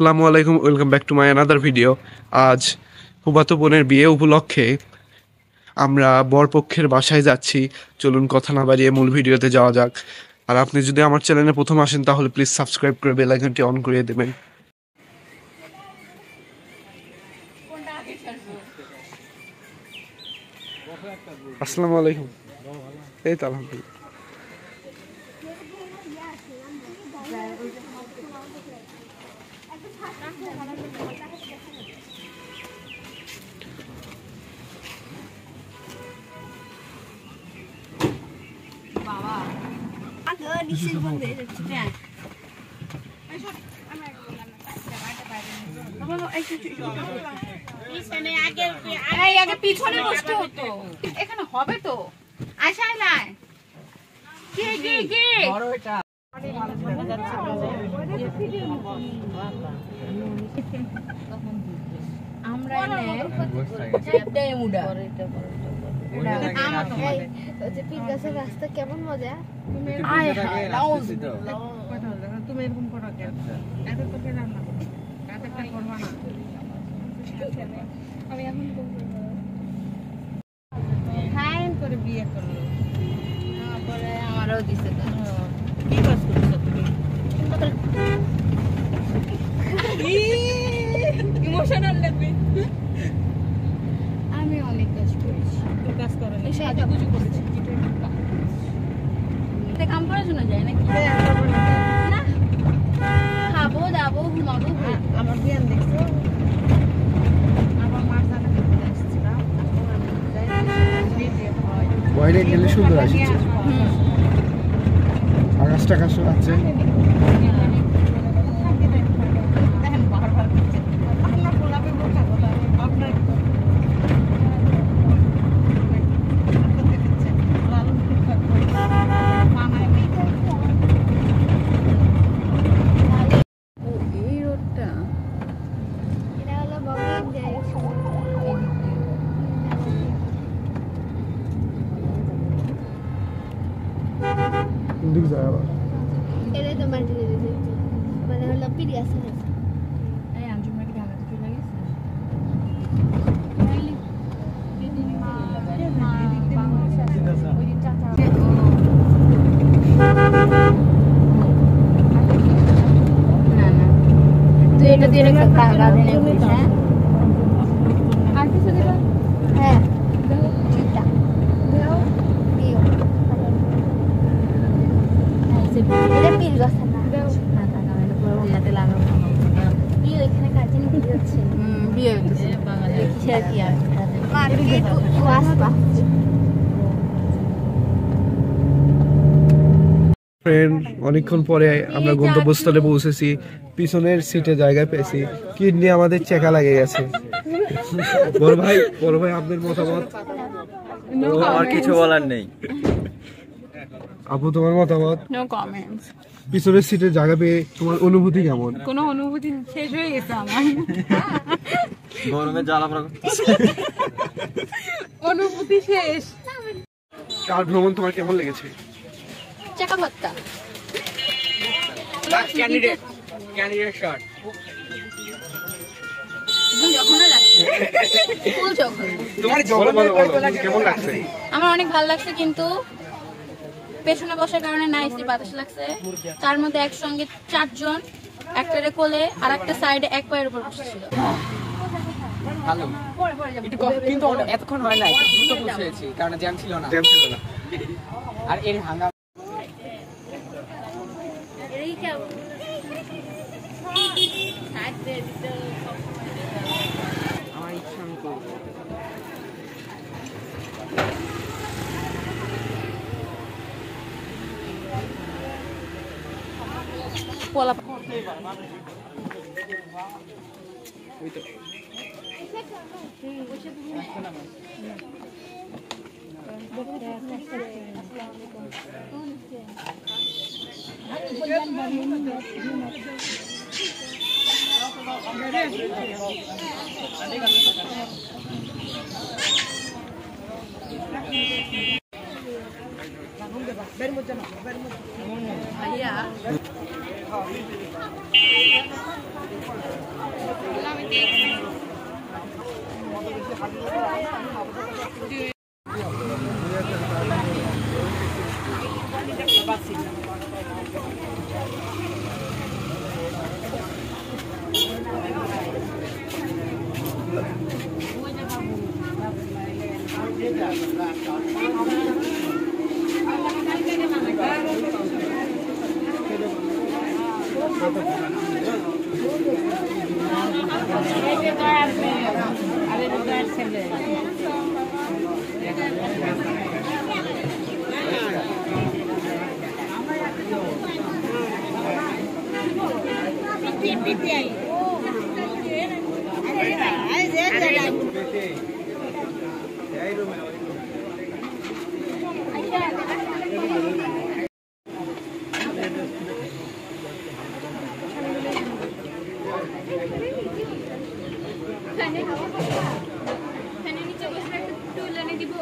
আসসালামু আলাইকুম, welcome back to my another video. আজ ফুফাতো বোনের বিয়ে উপলক্ষে আমরা বরপক্ষের বাসায় যাচ্ছি। চলুন কথা না বাড়িয়ে মূল ভিডিওতে যাওয়া যাক। আর আপনি যদি আমার চ্যানেলে প্রথম আসেন তাহলে প্লিজ সাবস্ক্রাইব করে বেল আইকনটি অন করে দেবেন। আসসালামু আলাইকুম। এই তো আলহামদুলিল্লাহ। পিছনে বসতে হতো, এখানে হবে তো আশায় নাই। রাস্তা কেমন মজা তুমি এরকম করো কেন? এত তোকে রান্না করো না। আমি এখন ফাইন করে বিয়ে করলো, পরে আমারও দিছে। কি কাজ করছো তুমি? ইমোশনাল লাগবে। আমি অনেক কাজ করেছি। তো কাজ করো না, সাজুগুজু করেছি। কাম করার জন্য যায় নাকি? না, খাবো দাবো ঘুমাবো। আমার বিয়ান দেখছো, আমার মার সাথে দেখতে আসছিলাম। বাইরে গেলে সুন্দর আসছে, আকাশ টাকাশ আছে। এটা দিয়ে রেখে টাকা দিলে বুঝা। আর কিছু দিবা? হ্যাঁ চিন্তা দাও দিও। এটা পিল গাছ না দাও না, টাকা মানে পুরো উন্নতি লাগাবো। বিয়ে এখানে কাজে নিতে যাচ্ছে। বিয়ে হচ্ছে বাঙালি ছেড়ে কি আর মার্কেট ওয়াসপা। ফ্রেন্ড, অনেকক্ষণ পরে আমরা গন্তব্যস্থলে পৌঁছেছি। পিছনের সিটে জায়গা পেয়েছি, কিডনি আমাদের চেকা লাগে গেছে। বড় ভাই আপনার মতামত? আমার কিছু বলার নেই। আপু তোমার মতামত? No comments. পিছনের সিটে জায়গা পেয়ে তোমার অনুভূতি কেমন? কোনো অনুভূতি শেষ হয়ে গেছে আমার। গরমে জ্বালা পড়া অনুভূতি শেষ। কার ভ্রমণ তোমার কেমন লেগেছে? চাকা ভর্তা ক্যান্ডিডেট শট। কেমন লাগছে? আমার অনেক ভালো লাগছে, কিন্তু পেছনে বসার কারণে নাইসি বাতাস লাগছে। তার মধ্যে একসঙ্গে 4 জন, একটারে কোলে আর একটা সাইডে এক পায়ের উপর বসেছিল। ভালো কিন্তু এতক্ষণ হয় নাই, দ্রুত পৌঁছেছি কারণ জ্যাম ছিল না। আর এর হাঙ্গামা আমার ইচ্ছা আমি করবো। ফ্যানের নিচে বসে একটা টুল এনে দিব।